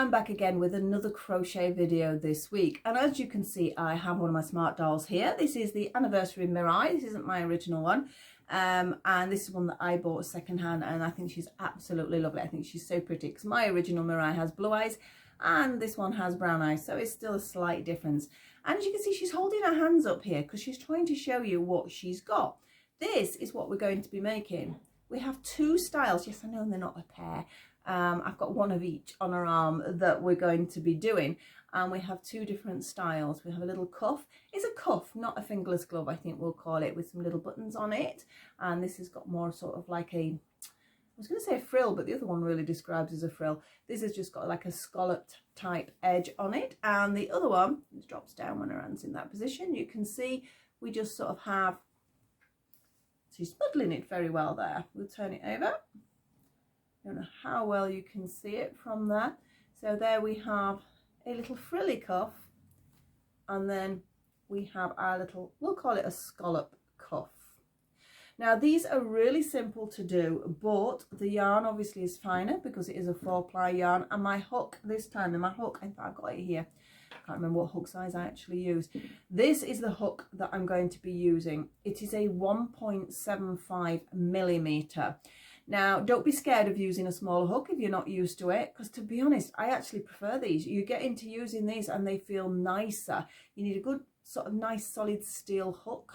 I'm back again with another crochet video this week, and as you can see I have one of my smart dolls here. This is the anniversary Mirai. This isn't my original one, and this is one that I bought secondhand, and I think she's absolutely lovely. I think she's so pretty because my original Mirai has blue eyes and this one has brown eyes, so it's still a slight difference. And as you can see, she's holding her hands up here because she's trying to show you what she's got. This is what we're going to be making. We have two styles. Yes, I know they're not a pair. I've got one of each on her arm that we're going to be doing, and we have two different styles. We have a little cuff. It's a cuff, not a fingerless glove, I think we'll call it, with some little buttons on it. And this has got more sort of like a, I was going to say a frill, but the other one really describes as a frill. This has just got like a scalloped type edge on it, and the other one drops down when her hand's in that position. You can see we just sort of have, she's muddling it very well there. We'll turn it over. I don't know how well you can see it from there. So there we have a little frilly cuff, and then we have our little, we'll call it a scallop cuff. Now these are really simple to do, but the yarn obviously is finer because it is a 4-ply yarn, and my hook this time, and my hook, I think I've got it here, I can't remember what hook size I actually use. This is the hook that I'm going to be using. It is a 1.75 millimeter. Now, don't be scared of using a smaller hook if you're not used to it, because to be honest, I actually prefer these. You get into using these and they feel nicer. You need a good sort of nice solid steel hook.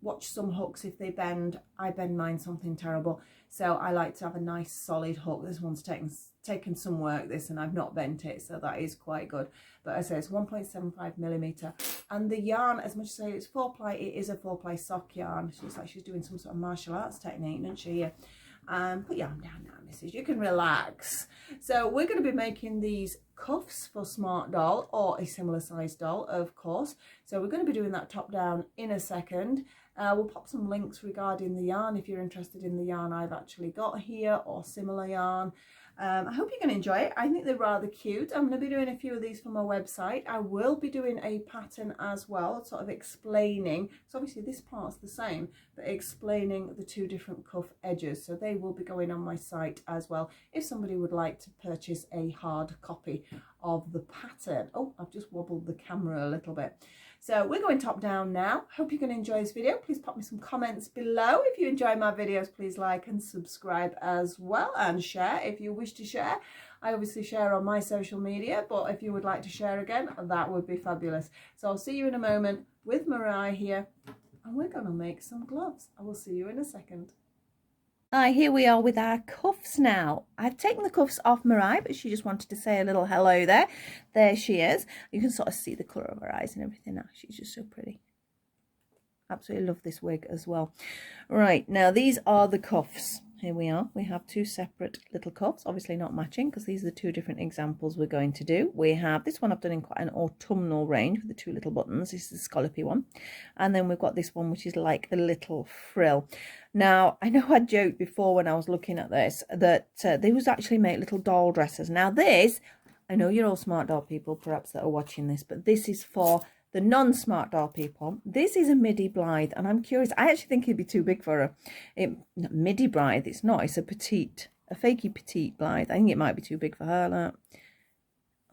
Watch some hooks if they bend. I bend mine something terrible. So I like to have a nice solid hook. This one's taken some work, this, and I've not bent it, so that is quite good. But as I say, it's 1.75 millimeter. And the yarn, as much as I say it's 4-ply, it is a 4-ply sock yarn. She looks like she's doing some sort of martial arts technique, doesn't she? Yeah. Put your arm down now, missus, you can relax. So we're going to be making these cuffs for Smartdoll, or a similar sized doll, of course. So we're going to be doing that top down in a second. We'll pop some links regarding the yarn if you're interested in the yarn I've actually got here, or similar yarn. I hope you can enjoy it. I think they're rather cute. I'm going to be doing a few of these from my website. I will be doing a pattern as well, sort of explaining, so obviously this part's the same, but explaining the two different cuff edges. So they will be going on my site as well if somebody would like to purchase a hard copy of the pattern. Oh, I've just wobbled the camera a little bit. So we're going top down now. Hope you can enjoy this video. Please pop me some comments below. If you enjoy my videos, please like and subscribe as well, and share if you wish to share. I obviously share on my social media, but if you would like to share again, that would be fabulous. So I'll see you in a moment with Mirai here, and we're going to make some gloves. I will see you in a second. Hi, here we are with our cuffs now. I've taken the cuffs off Mirai, but she just wanted to say a little hello there. There she is. You can sort of see the colour of her eyes and everything now. She's just so pretty. Absolutely love this wig as well. Right, now these are the cuffs. Here we are. We have two separate little cuffs, obviously not matching because these are the two different examples we're going to do. We have this one I've done in quite an autumnal range with the two little buttons. This is the scallopy one. And then we've got this one which is like a little frill. Now, I know I joked before when I was looking at this that they was actually make little doll dresses. Now this, I know you're all smart doll people perhaps that are watching this, but this is for the non-smart doll people. This is a midi Blythe, and I'm curious, I actually think it'd be too big for her. Midi Blythe, it's not, it's a petite, a fakey petite Blythe. I think it might be too big for her, like.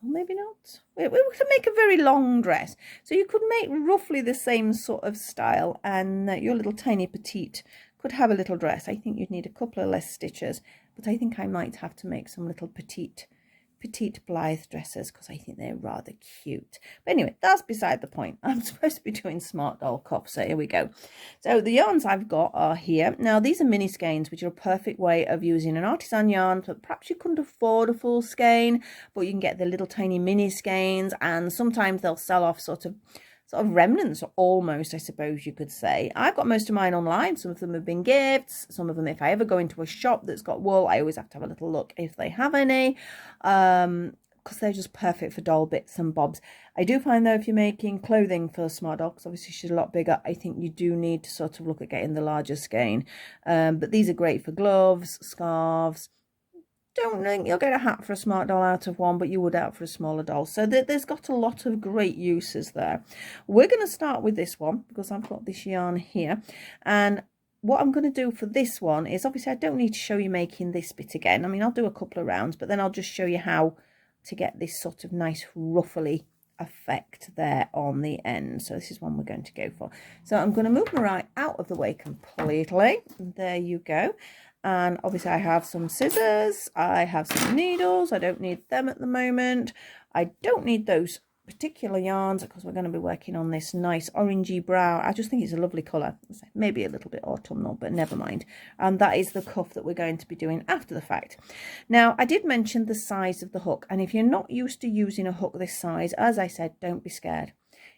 Or maybe not. We could make a very long dress. So you could make roughly the same sort of style, and your little tiny petite could have a little dress. I think you'd need a couple of less stitches, but I think I might have to make some little petite Blythe dresses because I think they're rather cute. But anyway, that's beside the point. I'm supposed to be doing smart doll cuffs, so here we go. So the yarns I've got are here. Now these are mini skeins, which are a perfect way of using an artisan yarn, but perhaps you couldn't afford a full skein, but you can get the little tiny mini skeins, and sometimes they'll sell off sort of remnants, almost, I suppose you could say. I've got most of mine online. Some of them have been gifts. Some of them, if I ever go into a shop that's got wool, I always have to have a little look if they have any, because they're just perfect for doll bits and bobs. I do find, though, if you're making clothing for Smartdoll, because obviously she's a lot bigger, I think you do need to sort of look at getting the larger skein. But these are great for gloves, scarves. Don't think you'll get a hat for a smart doll out of one, but you would out for a smaller doll. So there's got a lot of great uses there. We're going to start with this one because I've got this yarn here. And what I'm going to do for this one is, obviously I don't need to show you making this bit again. I mean, I'll do a couple of rounds, but then I'll just show you how to get this sort of nice ruffly effect there on the end. So this is one we're going to go for. So I'm going to move my right out of the way completely. There you go. And obviously I have some scissors, I have some needles. I don't need them at the moment. I don't need those particular yarns because we're going to be working on this nice orangey brown. I just think it's a lovely colour. Maybe a little bit autumnal, but never mind. And that is the cuff that we're going to be doing after the fact. Now, I did mention the size of the hook, and if you're not used to using a hook this size, as I said, don't be scared.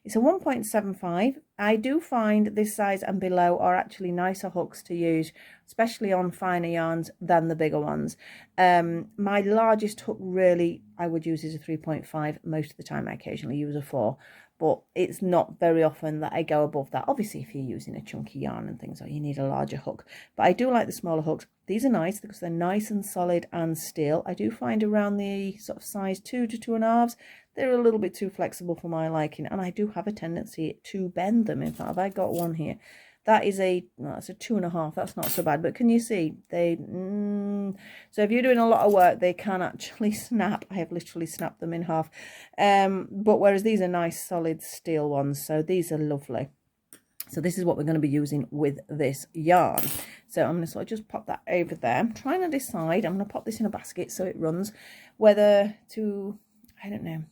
It's a 1.75. I do find this size and below are actually nicer hooks to use, especially on finer yarns, than the bigger ones. My largest hook really I would use is a 3.5. Most of the time I occasionally use a 4, but it's not very often that I go above that. Obviously if you're using a chunky yarn and things, or you need a larger hook. But I do like the smaller hooks. These are nice because they're nice and solid and steel. I do find around the sort of size 2 to 2.5, they're a little bit too flexible for my liking, and I do have a tendency to bend them. In fact, I got one here. That is that's a 2.5. That's not so bad, but can you see they? So if you're doing a lot of work, they can actually snap. I have literally snapped them in half. But whereas these are nice solid steel ones, so these are lovely. So this is what we're going to be using with this yarn. So I'm going to sort of just pop that over there. I'm trying to decide. I'm going to pop this in a basket so it runs. Whether to, I don't know.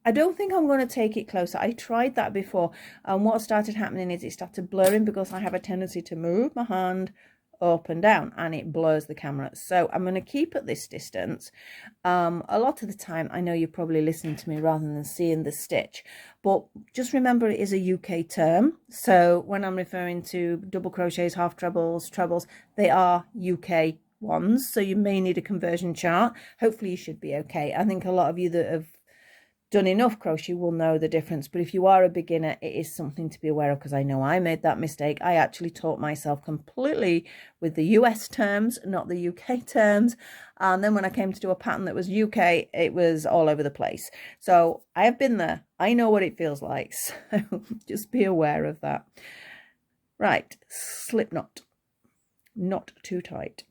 I don't think I'm going to take it closer. I tried that before, and what started happening is it started blurring because I have a tendency to move my hand up and down and it blurs the camera. So I'm going to keep at this distance. A lot of the time, I know you're probably listening to me rather than seeing the stitch, but just remember it is a UK term. So when I'm referring to double crochets, half trebles, trebles, they are UK ones. So you may need a conversion chart. Hopefully you should be okay. I think a lot of you that have done enough crochet will know the difference, but if you are a beginner, it is something to be aware of, because I know I made that mistake. I actually taught myself completely with the US terms, not the UK terms, and then when I came to do a pattern that was UK, it was all over the place. So I have been there. I know what it feels like, so just be aware of that. Right, slip knot, not too tight.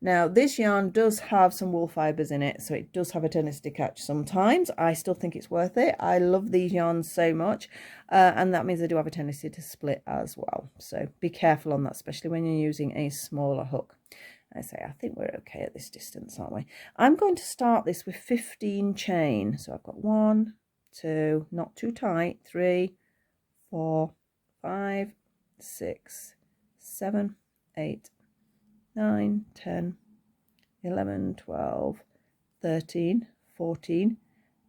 Now, this yarn does have some wool fibres in it, so it does have a tendency to catch sometimes. I still think it's worth it. I love these yarns so much, and that means they do have a tendency to split as well. So be careful on that, especially when you're using a smaller hook. I think we're okay at this distance, aren't we? I'm going to start this with 15 chain. So I've got 1, 2, not too tight, 3, 4, 5, 6, 7, 8, 9, 10, 11, 12, 13, 14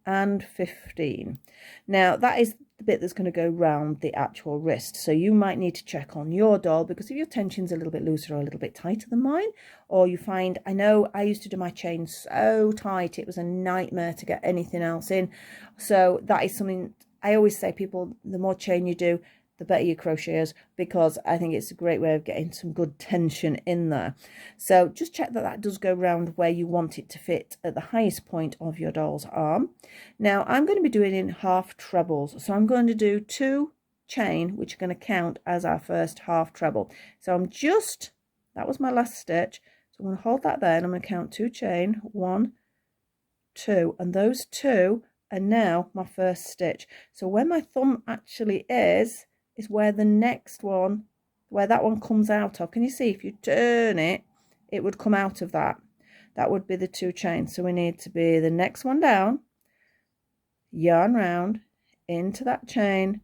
and 15. Now that is the bit that's going to go round the actual wrist, so you might need to check on your doll, because if your tension's a little bit looser or a little bit tighter than mine, or you find, I know I used to do my chain so tight it was a nightmare to get anything else in. So that is something I always say, people, the more chain you do, the better your crocheters, because I think it's a great way of getting some good tension in there. So just check that that does go round where you want it to fit at the highest point of your doll's arm. Now I'm going to be doing in half trebles, so I'm going to do 2 chain, which are going to count as our first half treble. So I'm just, that was my last stitch, so I'm going to hold that there and I'm going to count 2 chain, 1, 2, and those 2 are now my first stitch. So where my thumb actually is where the next one, where that one comes out of. Can you see, if you turn it, it would come out of that. That would be the 2 chains. So we need to be the next one down, yarn round into that chain,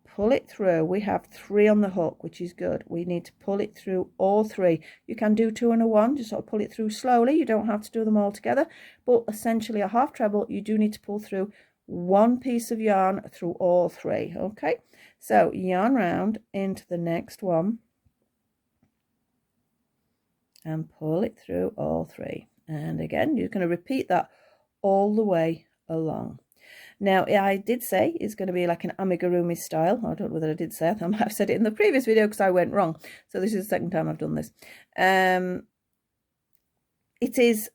pull it through. We have 3 on the hook, which is good. We need to pull it through all 3. You can do 2 and a 1, just sort of pull it through slowly. You don't have to do them all together, but essentially a half treble, you do need to pull through 1 piece of yarn through all 3. Okay, so yarn round into the next one and pull it through all 3, and again you're going to repeat that all the way along. Now I did say it's going to be like an amigurumi style. I don't know whether I did say it. I might have said it in the previous video because I went wrong, so this is the second time I've done this. It is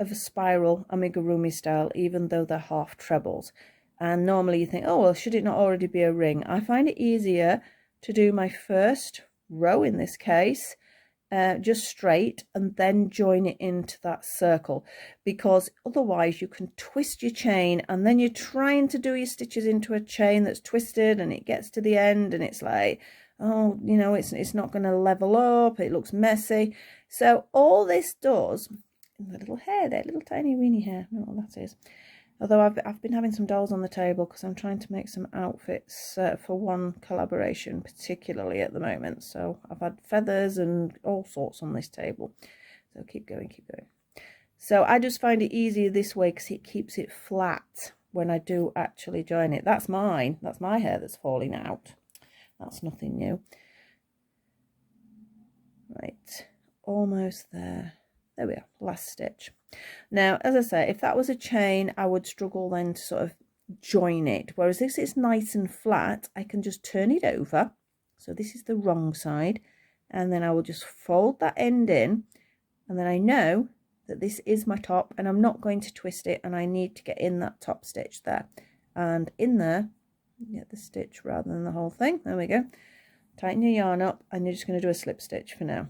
of a spiral amigurumi style, even though they're half trebles, and normally you think, oh well, should it not already be a ring? I find it easier to do my first row in this case just straight, and then join it into that circle, because otherwise you can twist your chain and then you're trying to do your stitches into a chain that's twisted, and it gets to the end and it's like, oh, you know, it's not going to level up, it looks messy. So all this does, the little hair there, little tiny weeny hair, I don't know what that is. Although I've been having some dolls on the table because I'm trying to make some outfits for one collaboration particularly at the moment. So I've had feathers and all sorts on this table. So keep going, keep going. So I just find it easier this way because it keeps it flat when I do actually join it. That's mine. That's my hair that's falling out. That's nothing new. Right, almost there. There we are, last stitch. Now, as I say, if that was a chain, I would struggle then to sort of join it. Whereas this is nice and flat, I can just turn it over. So this is the wrong side. And then I will just fold that end in. And then I know that this is my top and I'm not going to twist it. And I need to get in that top stitch there. And in there, get the stitch rather than the whole thing. There we go. Tighten your yarn up and you're just going to do a slip stitch for now.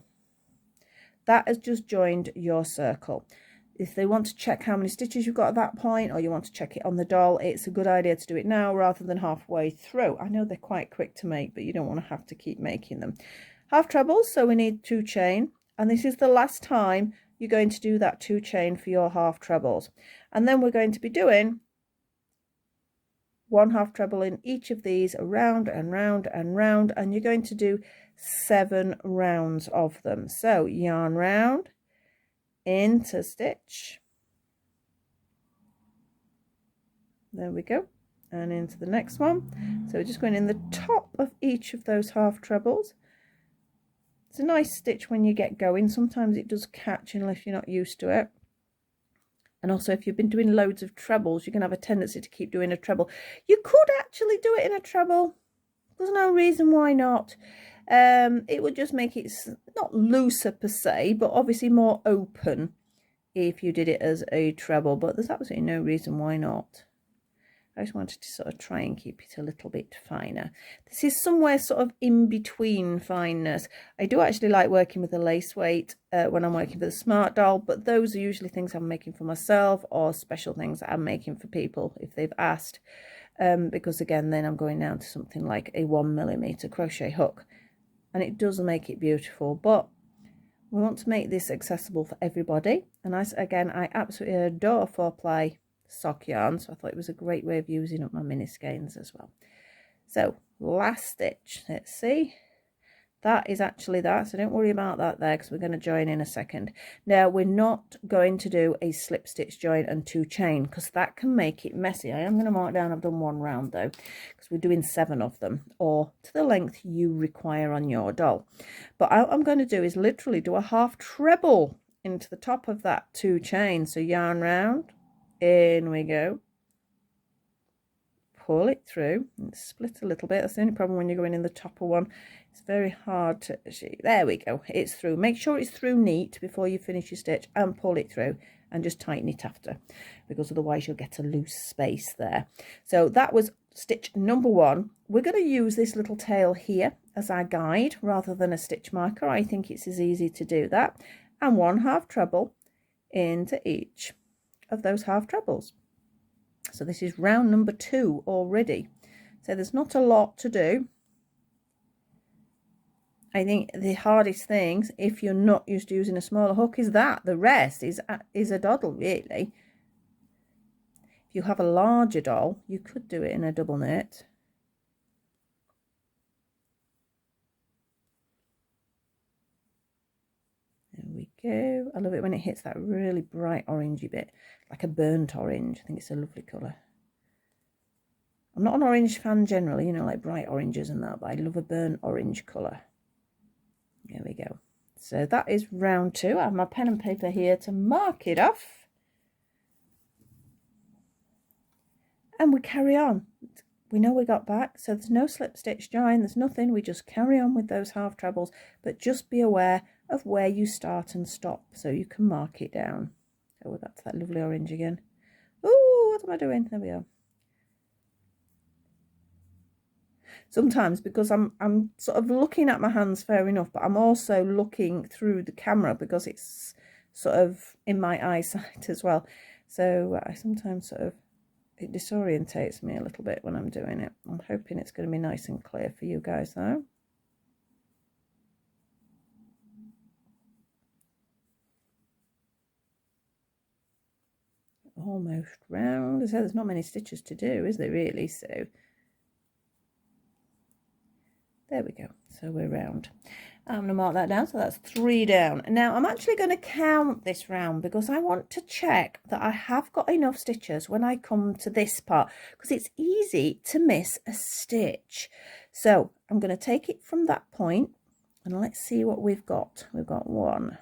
That has just joined your circle. If they want to check how many stitches you've got at that point, or you want to check it on the doll, it's a good idea to do it now rather than halfway through. I know they're quite quick to make, but you don't want to have to keep making them. Half trebles, so we need 2 chain, and this is the last time you're going to do that 2 chain for your half trebles. And then we're going to be doing 1 half treble in each of these, around and round and round, and you're going to do 7 rounds of them. So yarn round, into stitch, there we go, and into the next one. So we're just going in the top of each of those half trebles. It's a nice stitch when you get going. Sometimes it does catch unless you're not used to it. And also if you've been doing loads of trebles, you can have a tendency to keep doing a treble. You could actually do it in a treble. There's no reason why not. It would just make it not looser per se, but obviously more open if you did it as a treble, but there's absolutely no reason why not. I just wanted to sort of try and keep it a little bit finer. This is somewhere sort of in between fineness. I do actually like working with a lace weight when I'm working with a Smartdoll, but those are usually things I'm making for myself or special things that I'm making for people if they've asked, because again then I'm going down to something like a 1mm crochet hook. And it does make it beautiful, but we want to make this accessible for everybody. And again, I absolutely adore 4-ply sock yarn, so I thought it was a great way of using up my mini skeins as well. So last stitch, let's see. That is actually that, so don't worry about that there because we're going to join in a second. Now we're not going to do a slip stitch join and 2 chain because that can make it messy. I am going to mark down I've done 1 round though because we're doing 7 of them, or to the length you require on your doll. But what I'm going to do is literally do a half treble into the top of that 2 chain. So yarn round, in we go, pull it through and split a little bit. That's the only problem when you're going in the top of one. It's very hard to see. There we go, it's through. Make sure it's through neat before you finish your stitch and pull it through and just tighten it after, because otherwise you'll get a loose space there. So that was stitch number 1. We're going to use this little tail here as our guide rather than a stitch marker. I think it's as easy to do that. And 1 half treble into each of those half trebles. So this is round number 2 already. So there's not a lot to do. I think the hardest things, if you're not used to using a smaller hook, is that. The rest is a doddle, really. If you have a larger doll, you could do it in a double knit. There we go. I love it when it hits that really bright orangey bit, like a burnt orange. I think it's a lovely colour. I'm not an orange fan generally, you know, like bright oranges and that, but I love a burnt orange colour. There we go. So that is round 2. I have my pen and paper here to mark it off. And we carry on. We know we got back, so there's no slip stitch join, there's nothing. We just carry on with those half trebles, but just be aware of where you start and stop so you can mark it down. So we're back to that lovely orange again. Oh, what am I doing? There we are. sometimes because I'm sort of looking at my hands, fair enough, but I'm also looking through the camera because it's sort of in my eyesight as well. So I sometimes sort of, it disorientates me a little bit when I'm doing it. I'm hoping it's going to be nice and clear for you guys though. Almost round. So there's not many stitches to do, is there really? So there we go. So we're round. I'm going to mark that down. So that's 3 down. Now I'm actually going to count this round because I want to check that I have got enough stitches when I come to this part, because it's easy to miss a stitch. So I'm going to take it from that point and let's see what we've got. We've got 1,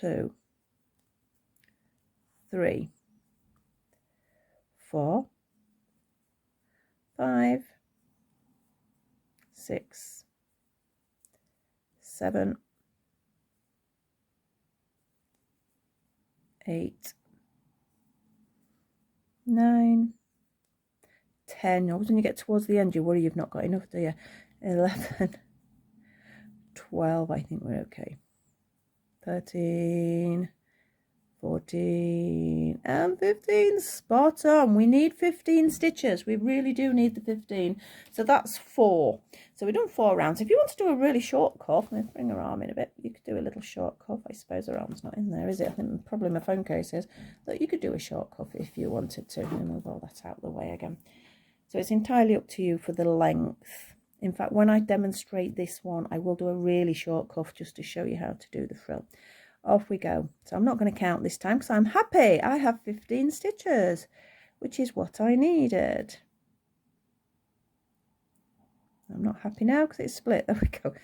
2, 3, 4, 5, 6, 7, 8, 9, 10. Always when you get towards the end you worry you've not got enough, do you? 11, 12, I think we're okay. 13, 14 and 15. Spot on. We need 15 stitches. We really do need the 15. So that's 4. So we've done 4 rounds. If you want to do a really short cuff, let's bring her arm in a bit. You could do a little short cuff. I suppose her arm's not in there, is it? I think probably my phone case is. But you could do a short cuff if you wanted to. And move all that out of the way again. So it's entirely up to you for the length. In fact, when I demonstrate this one, I will do a really short cuff just to show you how to do the frill. Off we go. So I'm not going to count this time because I'm happy. I have 15 stitches, which is what I needed. I'm not happy now because it's split. There we go.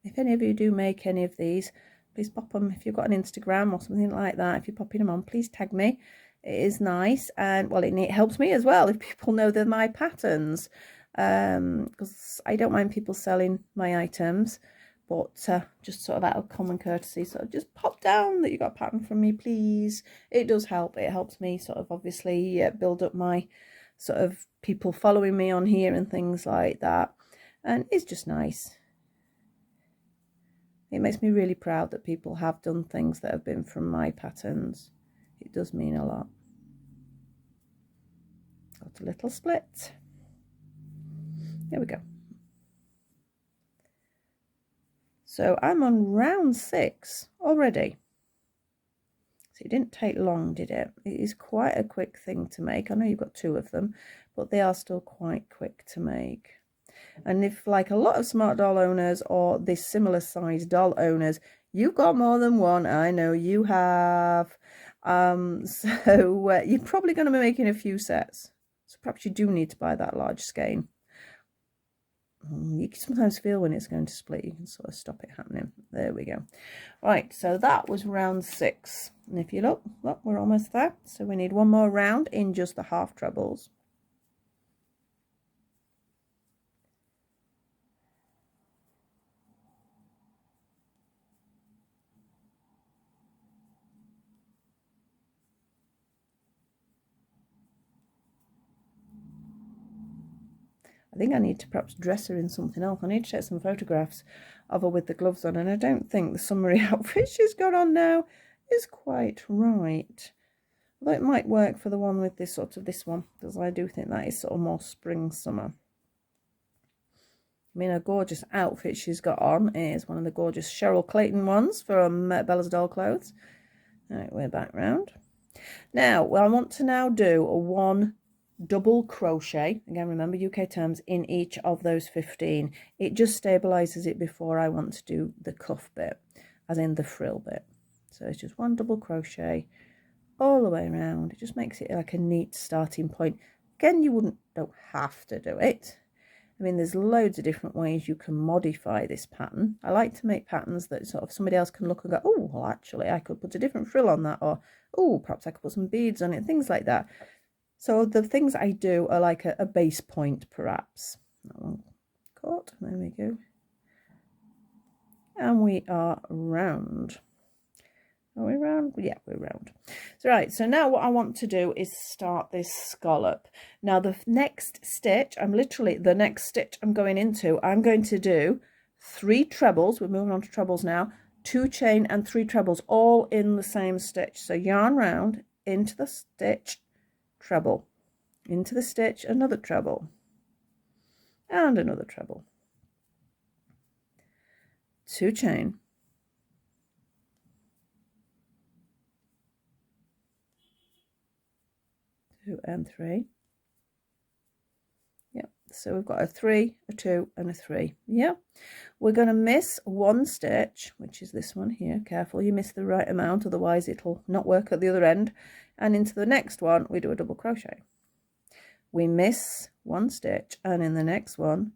If any of you do make any of these, please pop them. If you've got an Instagram or something like that, if you're popping them on, please tag me. It is nice, and well, it helps me as well if people know they're my patterns, because I don't mind people selling my items, but just sort of out of common courtesy, so just pop down that you got a pattern from me, please. It does help. It helps me sort of obviously build up my sort of people following me on here and things like that, and it's just nice. It makes me really proud that people have done things that have been from my patterns. It does mean a lot. Got a little split. There we go. So I'm on round 6 already. So it didn't take long, did it? It is quite a quick thing to make. I know you've got 2 of them, but they are still quite quick to make. And if, like a lot of Smartdoll owners or this similar size doll owners, you've got more than one, I know you have. So you're probably going to be making a few sets. So perhaps you do need to buy that large skein. You can sometimes feel when it's going to split. You can sort of stop it happening. There we go. Right, so that was round 6. And if you look, we're almost there. So we need one more round in just the half trebles. I think I need to perhaps dress her in something else. I need to take some photographs of her with the gloves on, and I don't think the summery outfit she's got on now is quite right. Although it might work for the one with this one, because I do think that is sort of more spring summer. I mean, a gorgeous outfit she's got on is one of the gorgeous Cheryl Clayton ones from Bella's Doll Clothes. All right, we're back round. Now, I want to now do a 1 double crochet, again remember UK terms, in each of those 15. It just stabilizes it before I want to do the cuff bit, as in the frill bit. So it's just 1 double crochet all the way around. It just makes it like a neat starting point. Again, you don't have to do it. I mean, there's loads of different ways you can modify this pattern. I like to make patterns that sort of somebody else can look and go, oh, well, actually I could put a different frill on that, or oh, perhaps I could put some beads on it, things like that. So the things I do are like a base point, perhaps. That one caught. There we go. and we are round. Are we round? Yeah, we're round. So right, so now what I want to do is start this scallop. Now the next stitch, the next stitch I'm going into, I'm going to do 3 trebles. We're moving on to trebles now. 2 chain and 3 trebles, all in the same stitch. So yarn round, into the stitch, treble, into the stitch, another treble, and another treble. 2 chain, 2 and 3. Yep, so we've got a 3, a 2 and a 3. Yeah, we're going to miss 1 stitch, which is this one here. Careful you miss the right amount, otherwise it'll not work at the other end. And into the next one we do a double crochet. We miss 1 stitch, and in the next one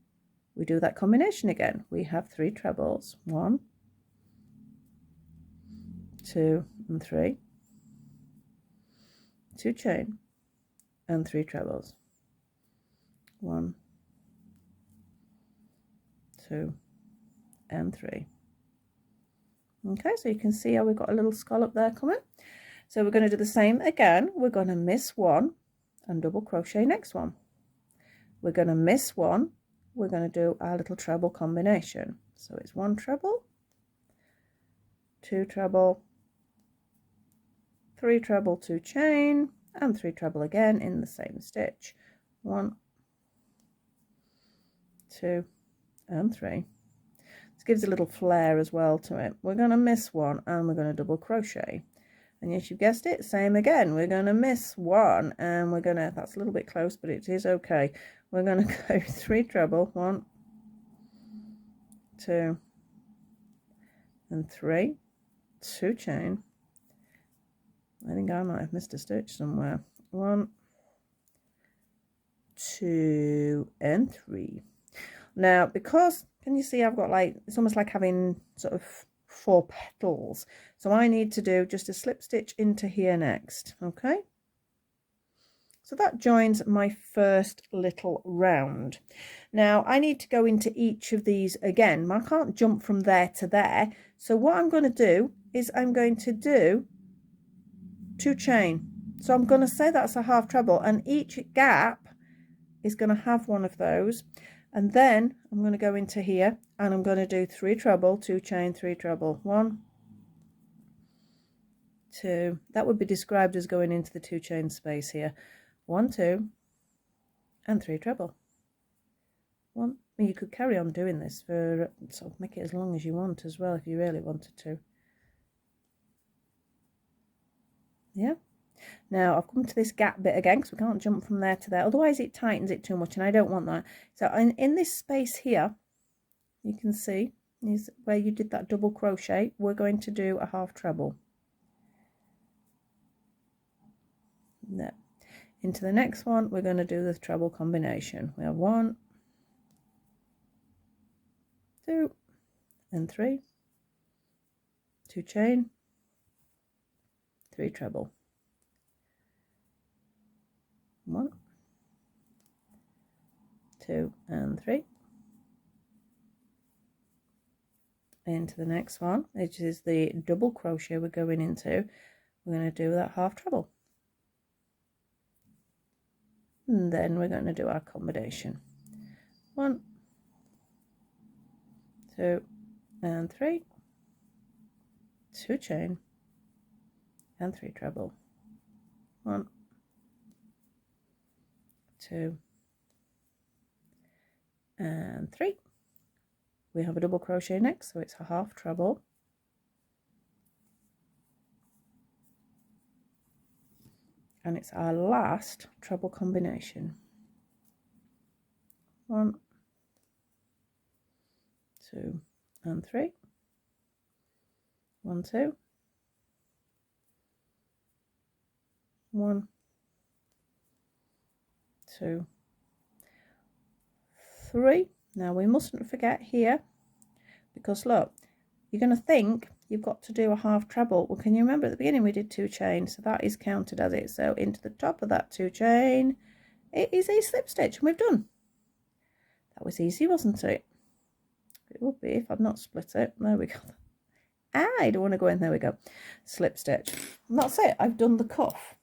we do that combination again. We have 3 trebles, 1, 2 and 3, 2 chain and 3 trebles, 1, 2 and 3. Okay, so you can see how we've got a little scallop there coming. So we're going to do the same again. We're going to miss 1 and double crochet next one. We're going to miss 1. We're going to do our little treble combination. So it's 1 treble, 2 treble, 3 treble, 2 chain, and 3 treble again in the same stitch. 1, 2 and 3. This gives a little flare as well to it. We're going to miss 1 and we're going to double crochet. And yes, you've guessed it, same again. We're going to miss 1 and we're going to, that's a little bit close, but it is okay. We're going to go 3 treble, 1, 2 and 3, 2 chain. I think I might have missed a stitch somewhere. 1, 2 and 3. Now, because, can you see I've got like, it's almost like having sort of 4 petals. So I need to do just a slip stitch into here next. Okay. So that joins my first little round. Now I need to go into each of these again. I can't jump from there to there. So what I'm going to do is I'm going to do 2 chain. So I'm going to say that's a half treble, and each gap is going to have one of those. And then I'm going to go into here and I'm going to do 3 treble, 2 chain, 3 treble, 1, 2. That would be described as going into the 2 chain space here. 1, 2 and 3 treble. 1. You could carry on doing this for sort of make it as long as you want as well if you really wanted to. Yeah. Now I've come to this gap bit again because we can't jump from there to there, otherwise it tightens it too much and I don't want that. So in this space here, you can see is where you did that double crochet. We're going to do a half treble. There. Into the next one we're going to do the treble combination. We have 1, 2 and 3, 2 chain, 3 treble, 1, 2 and 3. Into the next one, which is the double crochet we're going into. We're going to do that half treble, and then we're going to do our combination. 1, 2 and 3, 2 chain and 3 treble, 1, 2 and 3. We have a double crochet next, so it's a half treble, and it's our last treble combination. 1, 2 and 3, 1, 2, 1, 2, 3. Now we mustn't forget here, because look, you're going to think you've got to do a half treble. Well, can you remember at the beginning we did 2 chains, so that is counted as it. So into the top of that 2 chain, it is a slip stitch, and we've done. That was easy, wasn't it? It would be if I'd not split it. There we go. I don't want to go in. There we go. Slip stitch. And that's it. I've done the cuff.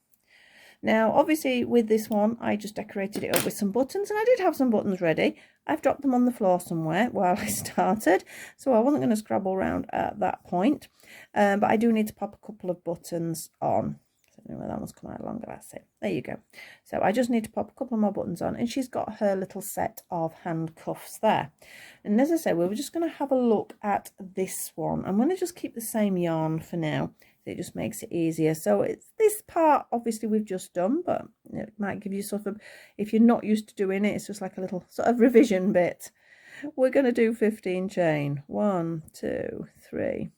Now, obviously, with this one, I just decorated it up with some buttons, and I did have some buttons ready. I've dropped them on the floor somewhere while I started, so I wasn't going to scrabble around at that point. But I do need to pop a couple of buttons on. I don't know where that one's come out longer. That's it. There you go. So I just need to pop a couple more buttons on, and she's got her little set of hand cuffs there. And as I said, we were just going to have a look at this one. I'm going to just keep the same yarn for now. It just makes it easier. So it's this part obviously we've just done, but it might give you sort of, if you're not used to doing it, it's just like a little sort of revision bit. We're going to do 15 chain. 1 2 3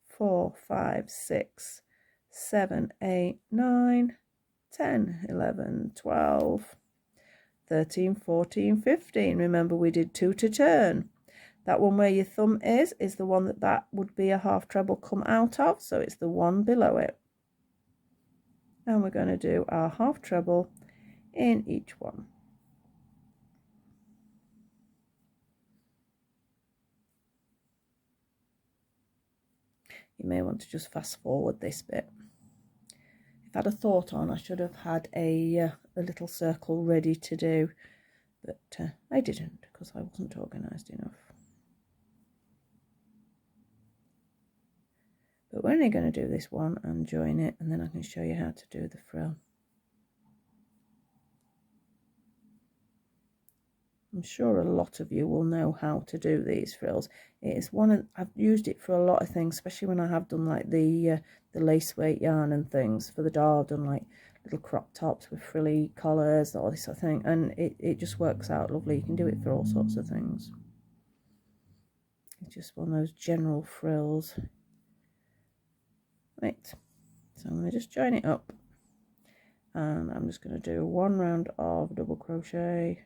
4 5 6 7 8 9 10 11 12 13 14 15. Remember, we did 2 to turn. That one where your thumb is the one that would be a half treble come out of, so it's the one below it. And we're going to do our half treble in each one. You may want to just fast forward this bit. If I had a thought on, I should have had a little circle ready to do, but I didn't because I wasn't organised enough. But we're only going to do this one and join it, and then I can show you how to do the frill. I'm sure a lot of you will know how to do these frills. It's I've used it for a lot of things, especially when I have done like the lace weight yarn and things for the doll. I've done like little crop tops with frilly collars, all this sort of thing, and it just works out lovely. You can do it for all sorts of things. It's just one of those general frills. Right, so I'm going to just join it up, and I'm just going to do 1 round of double crochet,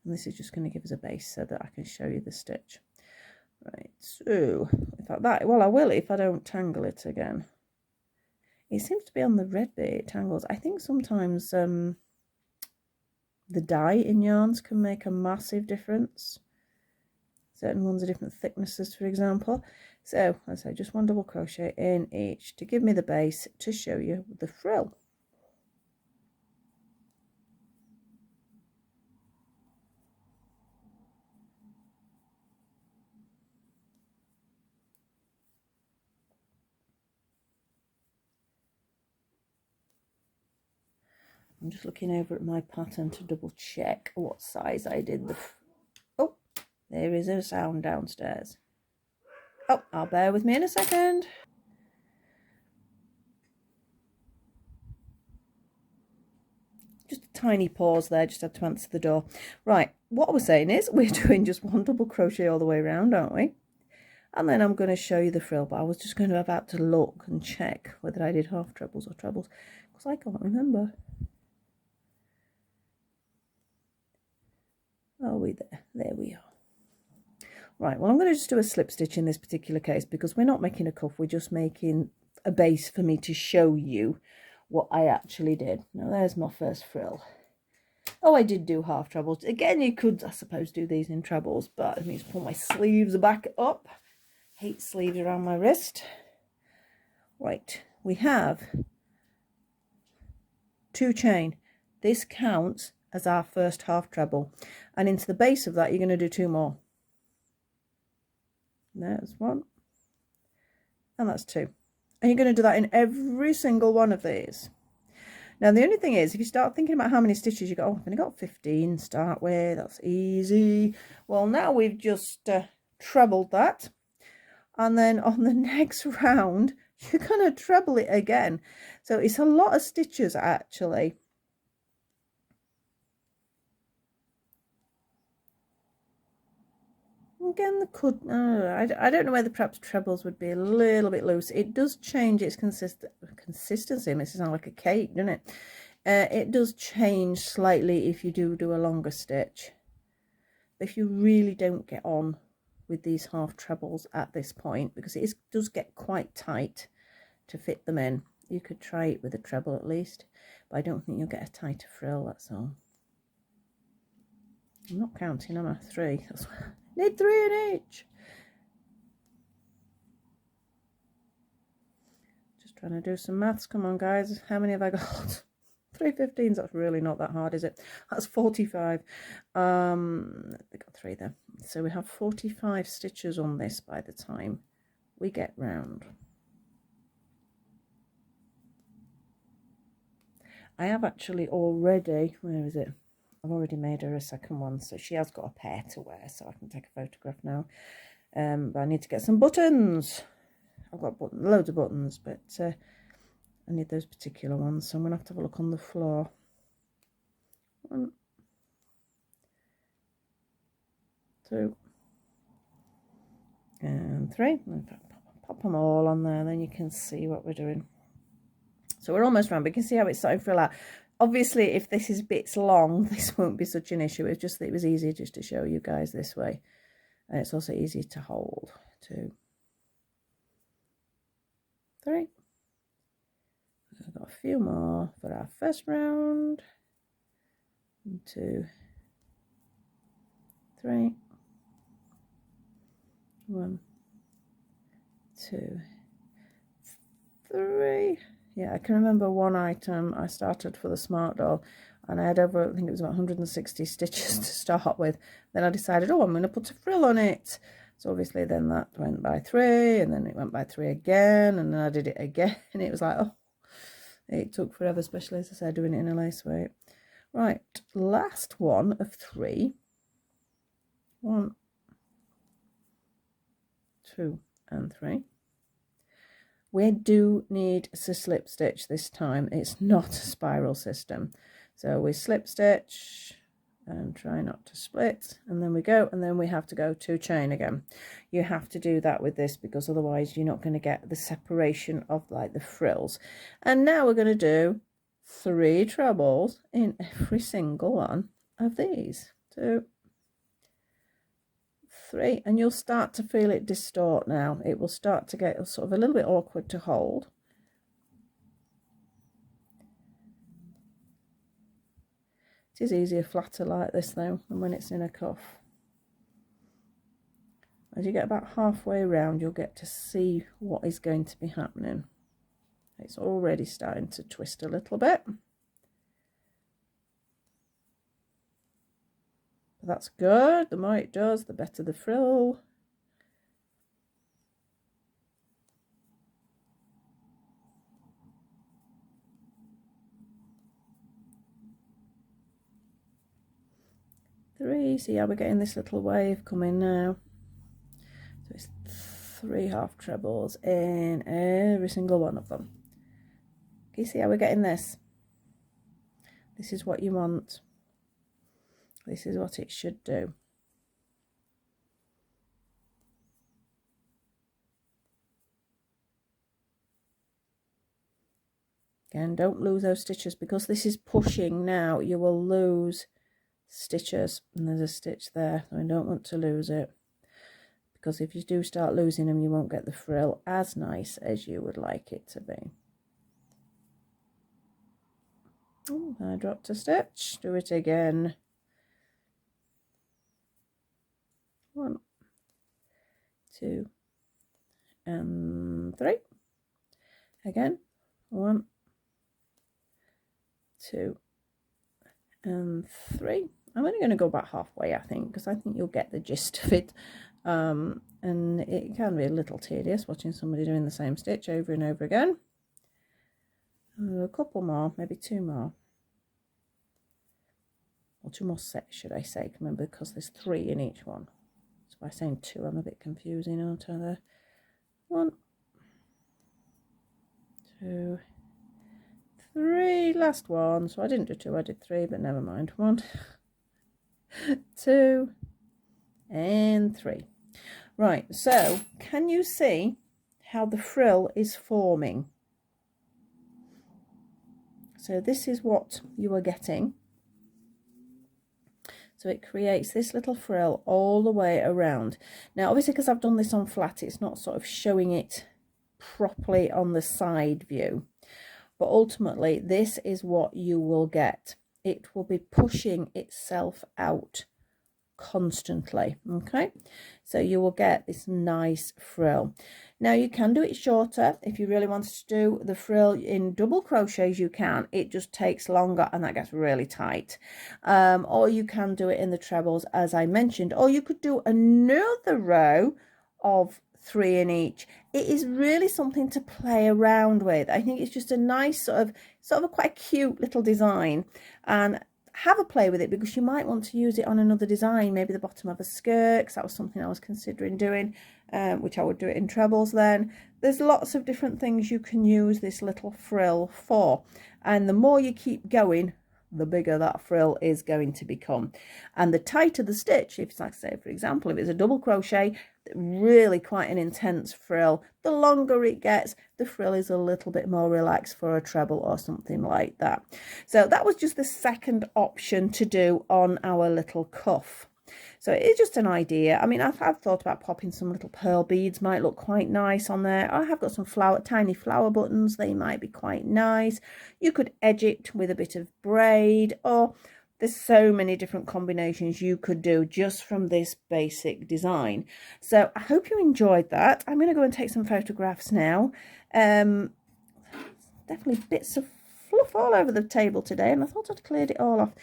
and this is just going to give us a base so that I can show you the stitch. Right, so in fact I will if I don't tangle it again. It seems to be on the red bit it tangles. I think sometimes the dye in yarns can make a massive difference. Certain ones are different thicknesses, for example. So, as I say, just 1 double crochet in each to give me the base to show you the frill. I'm just looking over at my pattern to double check what size I did the... Oh, there is a sound downstairs. Oh, I'll bear with me in a second. Just a tiny pause there, just had to answer the door. Right, what we're saying is we're doing just 1 double crochet all the way around, aren't we? And then I'm going to show you the frill, but I was just going to about to look and check whether I did half trebles or trebles, because I can't remember. Are we there? There we are. Right, well, I'm going to just do a slip stitch in this particular case because we're not making a cuff, we're just making a base for me to show you what I actually did. Now, there's my first frill. Oh, I did do half trebles. Again, you could, I suppose, do these in trebles, but let me just pull my sleeves back up. Hate sleeves around my wrist. Right, we have 2 chain. This counts as our first half treble, and into the base of that you're going to do 2 more. There's 1, and that's 2, and you're going to do that in every single one of these. Now the only thing is, if you start thinking about how many stitches you got, oh, I've only got 15 to start with, that's easy. Well, now we've just trebled that, and then on the next round you're going to treble it again, so it's a lot of stitches actually. Again, I don't know whether perhaps trebles would be a little bit loose. It does change its consistency. It makes it sound like a cake, doesn't it? It does change slightly if you do a longer stitch. But if you really don't get on with these half trebles at this point, because it does get quite tight to fit them in, you could try it with a treble at least. But I don't think you'll get a tighter frill, that's all. I'm not counting, am I? 3. That's why I need 3 in each. Just trying to do some maths. Come on, guys. How many have I got? 3 15s. That's really not that hard, is it? That's 45. I got 3 there. So we have 45 stitches on this by the time we get round. I have actually already, where is it? I've already made her a second one, so she has got a pair to wear, so I can take a photograph now. But I need to get some buttons. I've got loads of buttons, but I need those particular ones, so I'm going to have a look on the floor. 1, 2, and 3. Pop them all on there, then you can see what we're doing. So we're almost round, but you can see how it's starting to fill out. Obviously, if this is bits long, this won't be such an issue. It's just that it was easier just to show you guys this way. And it's also easy to hold. 2, 3. I've got a few more for our first round. 1, 2, 3. 1, 2, 3. Yeah, I can remember one item I started for the Smartdoll, and I had over, I think it was about 160 stitches to start with. Then I decided, oh, I'm going to put a frill on it. So obviously then that went by 3, and then it went by 3 again, and then I did it again, and it was like, oh, it took forever, especially as I said, doing it in a lace weight. Right, last one of 3. 1, 2, and 3. We do need to slip stitch this time. It's not a spiral system. So we slip stitch and try not to split, and then we go, and then we have to go 2 chain again. You have to do that with this, because otherwise you're not going to get the separation of like the frills. And now we're going to do 3 trebles in every single one of these. 2, 3, and you'll start to feel it distort now. It will start to get sort of a little bit awkward to hold. It is easier flatter like this though than when it's in a cuff. As you get about halfway around, you'll get to see what is going to be happening. It's already starting to twist a little bit. But that's good. The more it does, the better the frill. Three. See how we're getting this little wave coming now. So it's 3 half trebles in every single one of them. Can you see how we're getting this? This is what you want. This is what it should do. Again, don't lose those stitches, because this is pushing now. You will lose stitches, and there's a stitch there, so I don't want to lose it, because if you do start losing them, you won't get the frill as nice as you would like it to be. Oh, I dropped a stitch. Do it again. 1, 2, and 3. Again. 1, 2, and 3. I'm only going to go about halfway, I think, because I think you'll get the gist of it. And it can be a little tedious watching somebody doing the same stitch over and over again. A couple more, maybe 2 more. Or 2 more sets, should I say? Remember, because there's 3 in each one. So by saying 2, I'm a bit confusing, aren't I there? 1, 2, 3. Last one. So I didn't do 2, I did 3, but never mind. 1, 2, and 3. Right, so can you see how the frill is forming? So this is what you are getting. So it creates this little frill all the way around. Now, obviously, because I've done this on flat, it's not sort of showing it properly on the side view. But ultimately, this is what you will get. It will be pushing itself out constantly. Okay, so you will get this nice frill. Now you can do it shorter if you really want to do the frill in double crochets. You can, it just takes longer and that gets really tight. Or you can do it in the trebles as I mentioned, or you could do another row of 3 in each. It is really something to play around with. I think it's just a nice sort of a quite cute little design, and have a play with it because you might want to use it on another design, maybe the bottom of a skirt, because that was something I was considering doing, which I would do it in trebles then. There's lots of different things you can use this little frill for, and the more you keep going, the bigger that frill is going to become. And the tighter the stitch, if it's like, say, for example, if it's a double crochet, really quite an intense frill, the longer it gets, the frill is a little bit more relaxed for a treble or something like that. So that was just the second option to do on our little cuff. So it is just an idea. I mean, I've thought about popping some little pearl beads, might look quite nice on there. I have got some tiny flower buttons, they might be quite nice. You could edge it with a bit of braid, or there's so many different combinations you could do just from this basic design. So I hope you enjoyed that. I'm going to go and take some photographs now. Definitely bits of fluff all over the table today, and I thought I'd cleared it all off.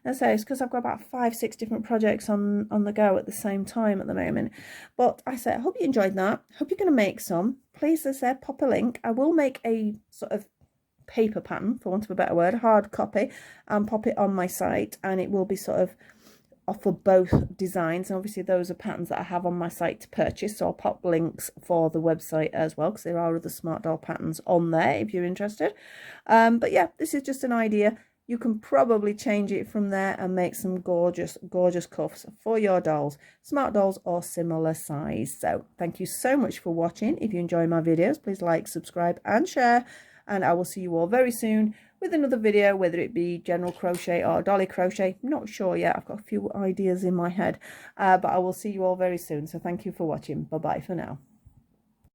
And so it's because I've got about 5-6 different projects on the go at the same time at the moment. But I said, I hope you enjoyed that. Hope you're going to make some. Please, as I said, pop a link. I will make a sort of paper pattern, for want of a better word, hard copy, and pop it on my site, and it will be sort of offer both designs. And obviously those are patterns that I have on my site to purchase, so I'll pop links for the website as well, because there are other Smartdoll patterns on there if you're interested. But yeah, this is just an idea. You can probably change it from there and make some gorgeous cuffs for your dolls, Smartdolls or similar size. So thank you so much for watching. If you enjoy my videos, please like, subscribe and share, and I will see you all very soon with another video, whether it be general crochet or dolly crochet. I'm not sure yet, I've got a few ideas in my head, but I will see you all very soon. So thank you for watching. Bye bye for now.